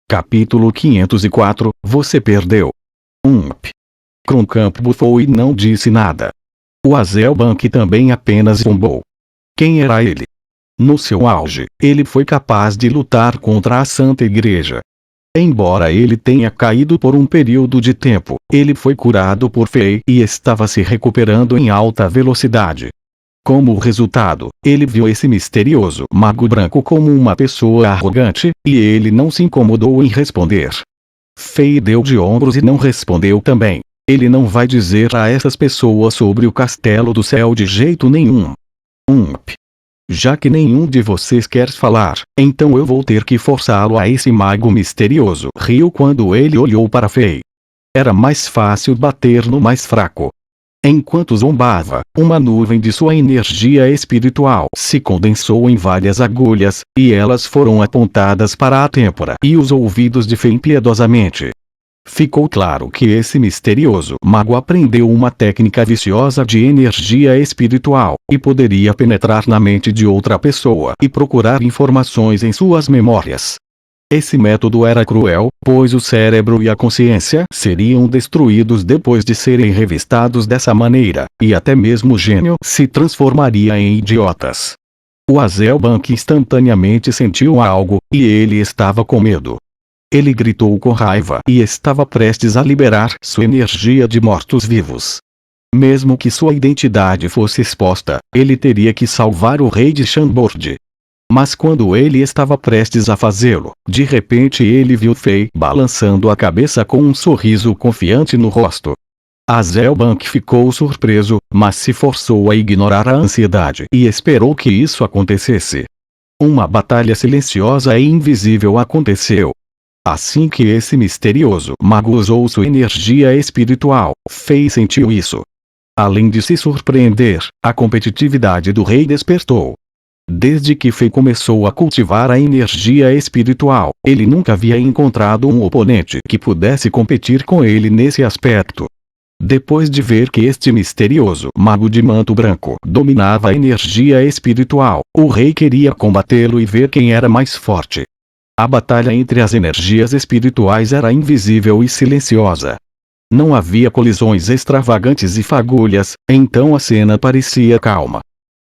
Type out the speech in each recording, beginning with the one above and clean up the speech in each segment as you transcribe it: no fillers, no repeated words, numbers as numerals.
Capítulo 504 Você perdeu. Kroncamp bufou e não disse nada. O Azelbank também apenas zumbou. Quem era ele? No seu auge, ele foi capaz de lutar contra a Santa Igreja. Embora ele tenha caído por um período de tempo, ele foi curado por Fei e estava se recuperando em alta velocidade. Como resultado, ele viu esse misterioso mago branco como uma pessoa arrogante, e ele não se incomodou em responder. Fei deu de ombros e não respondeu também. Ele não vai dizer a essas pessoas sobre o Castelo do Céu de jeito nenhum. Já que nenhum de vocês quer falar, então eu vou ter que forçá-lo a esse mago misterioso. Riu quando ele olhou para Fei. Era mais fácil bater no mais fraco. Enquanto zombava, uma nuvem de sua energia espiritual se condensou em várias agulhas, e elas foram apontadas para a têmpora e os ouvidos de Fei impiedosamente. Ficou claro que esse misterioso mago aprendeu uma técnica viciosa de energia espiritual, e poderia penetrar na mente de outra pessoa e procurar informações em suas memórias. Esse método era cruel, pois o cérebro e a consciência seriam destruídos depois de serem revistados dessa maneira, e até mesmo o gênio se transformaria em idiotas. O Azelbank instantaneamente sentiu algo, e ele estava com medo. Ele gritou com raiva e estava prestes a liberar sua energia de mortos-vivos. Mesmo que sua identidade fosse exposta, ele teria que salvar o rei de Chambord. Mas quando ele estava prestes a fazê-lo, de repente ele viu Fei balançando a cabeça com um sorriso confiante no rosto. Azelbank ficou surpreso, mas se forçou a ignorar a ansiedade e esperou que isso acontecesse. Uma batalha silenciosa e invisível aconteceu. Assim que esse misterioso mago usou sua energia espiritual, Fei sentiu isso. Além de se surpreender, a competitividade do rei despertou. Desde que Fei começou a cultivar a energia espiritual, ele nunca havia encontrado um oponente que pudesse competir com ele nesse aspecto. Depois de ver que este misterioso mago de manto branco dominava a energia espiritual, o rei queria combatê-lo e ver quem era mais forte. A batalha entre as energias espirituais era invisível e silenciosa. Não havia colisões extravagantes e fagulhas, então a cena parecia calma.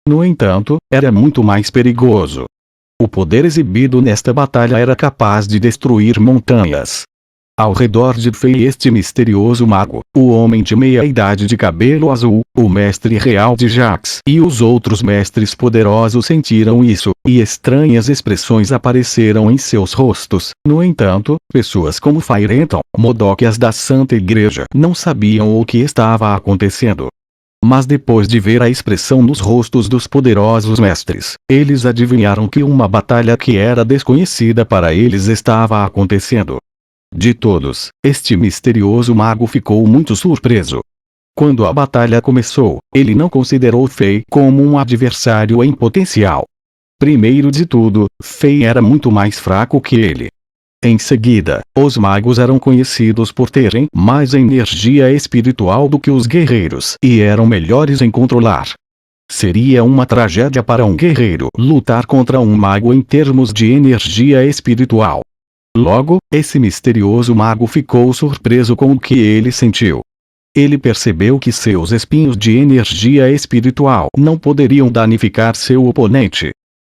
No entanto, era muito mais perigoso. O poder exibido nesta batalha era capaz de destruir montanhas. Ao redor de Fei este misterioso mago, o homem de meia-idade de cabelo azul, o mestre real de Jax e os outros mestres poderosos sentiram isso, e estranhas expressões apareceram em seus rostos. No entanto, pessoas como Fairenton, Modóquias da Santa Igreja, não sabiam o que estava acontecendo. Mas depois de ver a expressão nos rostos dos poderosos mestres, eles adivinharam que uma batalha que era desconhecida para eles estava acontecendo. De todos, este misterioso mago ficou muito surpreso. Quando a batalha começou, ele não considerou Fei como um adversário em potencial. Primeiro de tudo, Fei era muito mais fraco que ele. Em seguida, os magos eram conhecidos por terem mais energia espiritual do que os guerreiros e eram melhores em controlar. Seria uma tragédia para um guerreiro lutar contra um mago em termos de energia espiritual. Logo, esse misterioso mago ficou surpreso com o que ele sentiu. Ele percebeu que seus espinhos de energia espiritual não poderiam danificar seu oponente.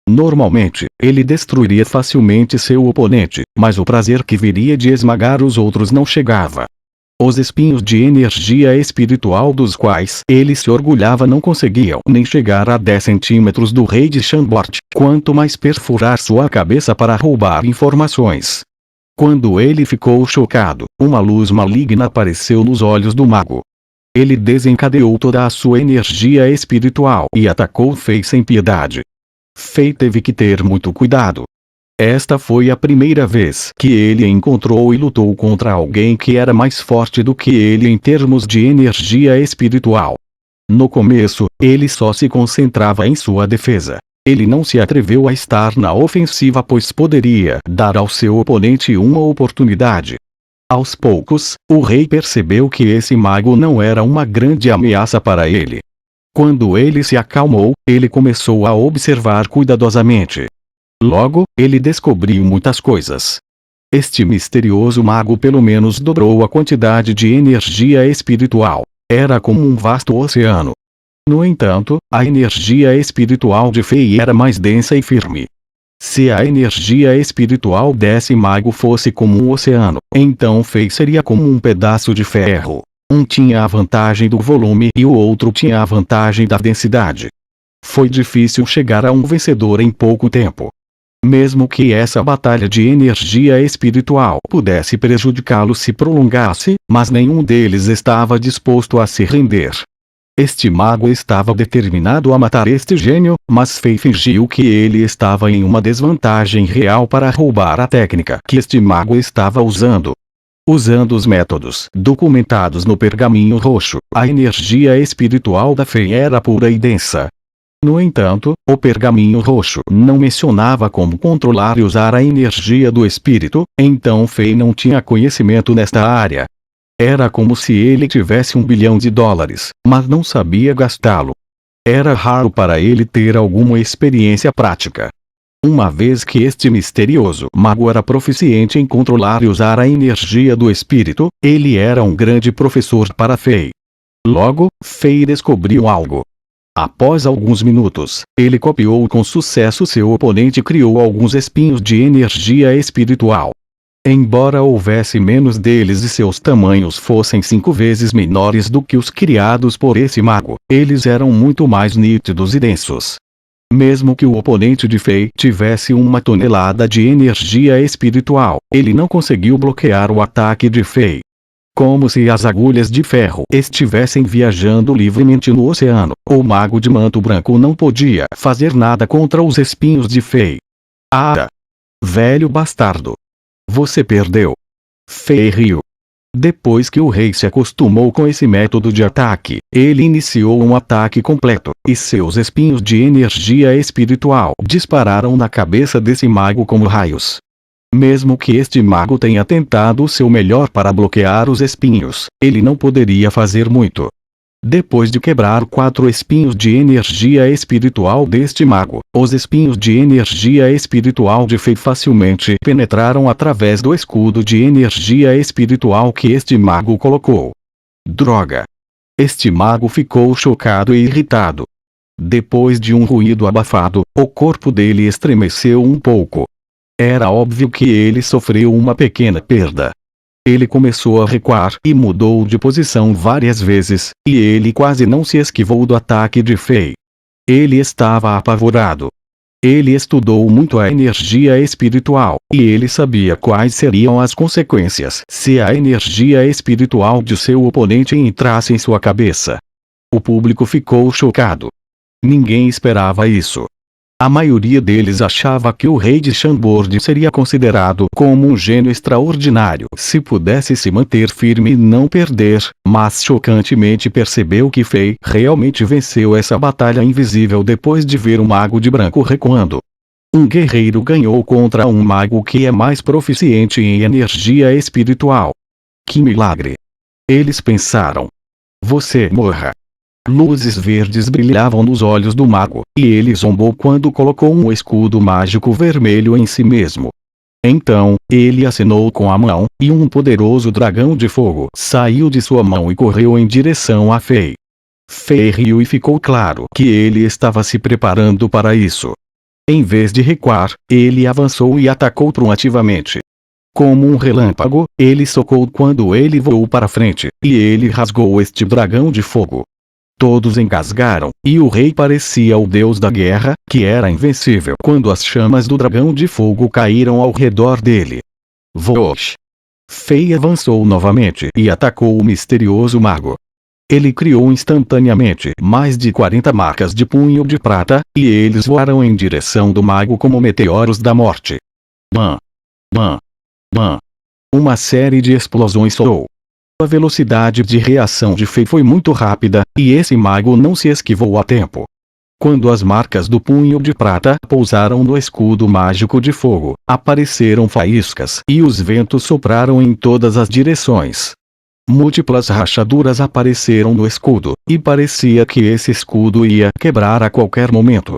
Normalmente, ele destruiria facilmente seu oponente, mas o prazer que viria de esmagar os outros não chegava. Os espinhos de energia espiritual dos quais ele se orgulhava não conseguiam nem chegar a 10 centímetros do rei de Chambord, quanto mais perfurar sua cabeça para roubar informações. Quando ele ficou chocado, uma luz maligna apareceu nos olhos do mago. Ele desencadeou toda a sua energia espiritual e atacou Fei sem piedade. Fei teve que ter muito cuidado. Esta foi a primeira vez que ele encontrou e lutou contra alguém que era mais forte do que ele em termos de energia espiritual. No começo, ele só se concentrava em sua defesa. Ele não se atreveu a estar na ofensiva pois poderia dar ao seu oponente uma oportunidade. Aos poucos, o rei percebeu que esse mago não era uma grande ameaça para ele. Quando ele se acalmou, ele começou a observar cuidadosamente. Logo, ele descobriu muitas coisas. Este misterioso mago pelo menos dobrou a quantidade de energia espiritual. Era como um vasto oceano. No entanto, a energia espiritual de Fei era mais densa e firme. Se a energia espiritual desse mago fosse como um oceano, então Fei seria como um pedaço de ferro. Um tinha a vantagem do volume e o outro tinha a vantagem da densidade. Foi difícil chegar a um vencedor em pouco tempo. Mesmo que essa batalha de energia espiritual pudesse prejudicá-lo se prolongasse, mas nenhum deles estava disposto a se render. Este mago estava determinado a matar este gênio, mas Fei fingiu que ele estava em uma desvantagem real para roubar a técnica que este mago estava usando. Usando os métodos documentados no pergaminho roxo, a energia espiritual da Fei era pura e densa. No entanto, o pergaminho roxo não mencionava como controlar e usar a energia do espírito, então Fei não tinha conhecimento nesta área. Era como se ele tivesse $1 bilhão, mas não sabia gastá-lo. Era raro para ele ter alguma experiência prática. Uma vez que este misterioso mago era proficiente em controlar e usar a energia do espírito, ele era um grande professor para Fei. Logo, Fei descobriu algo. Após alguns minutos, ele copiou com sucesso seu oponente e criou alguns espinhos de energia espiritual. Embora houvesse menos deles e seus tamanhos fossem 5 vezes menores do que os criados por esse mago, eles eram muito mais nítidos e densos. Mesmo que o oponente de Fei tivesse 1 tonelada de energia espiritual, ele não conseguiu bloquear o ataque de Fei. Como se as agulhas de ferro estivessem viajando livremente no oceano, o mago de manto branco não podia fazer nada contra os espinhos de Fei. Ah! Velho bastardo! Você perdeu. Fei riu. Depois que o rei se acostumou com esse método de ataque, ele iniciou um ataque completo, e seus espinhos de energia espiritual dispararam na cabeça desse mago como raios. Mesmo que este mago tenha tentado o seu melhor para bloquear os espinhos, ele não poderia fazer muito. Depois de quebrar 4 espinhos de energia espiritual deste mago, os espinhos de energia espiritual de Fei facilmente penetraram através do escudo de energia espiritual que este mago colocou. Droga! Este mago ficou chocado e irritado. Depois de um ruído abafado, o corpo dele estremeceu um pouco. Era óbvio que ele sofreu uma pequena perda. Ele começou a recuar e mudou de posição várias vezes, e ele quase não se esquivou do ataque de Fei. Ele estava apavorado. Ele estudou muito a energia espiritual, e ele sabia quais seriam as consequências se a energia espiritual de seu oponente entrasse em sua cabeça. O público ficou chocado. Ninguém esperava isso. A maioria deles achava que o rei de Chambord seria considerado como um gênio extraordinário se pudesse se manter firme e não perder, mas chocantemente percebeu que Fei realmente venceu essa batalha invisível depois de ver um mago de branco recuando. Um guerreiro ganhou contra um mago que é mais proficiente em energia espiritual. Que milagre! Eles pensaram. Você morra. Luzes verdes brilhavam nos olhos do mago, e ele zombou quando colocou um escudo mágico vermelho em si mesmo. Então, ele acenou com a mão, e um poderoso dragão de fogo saiu de sua mão e correu em direção a Fei. Fei riu e ficou claro que ele estava se preparando para isso. Em vez de recuar, ele avançou e atacou proativamente. Como um relâmpago, ele socou quando ele voou para frente, e ele rasgou este dragão de fogo. Todos engasgaram, e o rei parecia o deus da guerra, que era invencível quando as chamas do dragão de fogo caíram ao redor dele. Vosh! Fei avançou novamente e atacou o misterioso mago. Ele criou instantaneamente mais de 40 marcas de punho de prata, e eles voaram em direção do mago como meteoros da morte. Bam! Bam! Bam! Uma série de explosões soou. A velocidade de reação de Fei foi muito rápida, e esse mago não se esquivou a tempo. Quando as marcas do punho de prata pousaram no escudo mágico de fogo, apareceram faíscas e os ventos sopraram em todas as direções. Múltiplas rachaduras apareceram no escudo, e parecia que esse escudo ia quebrar a qualquer momento.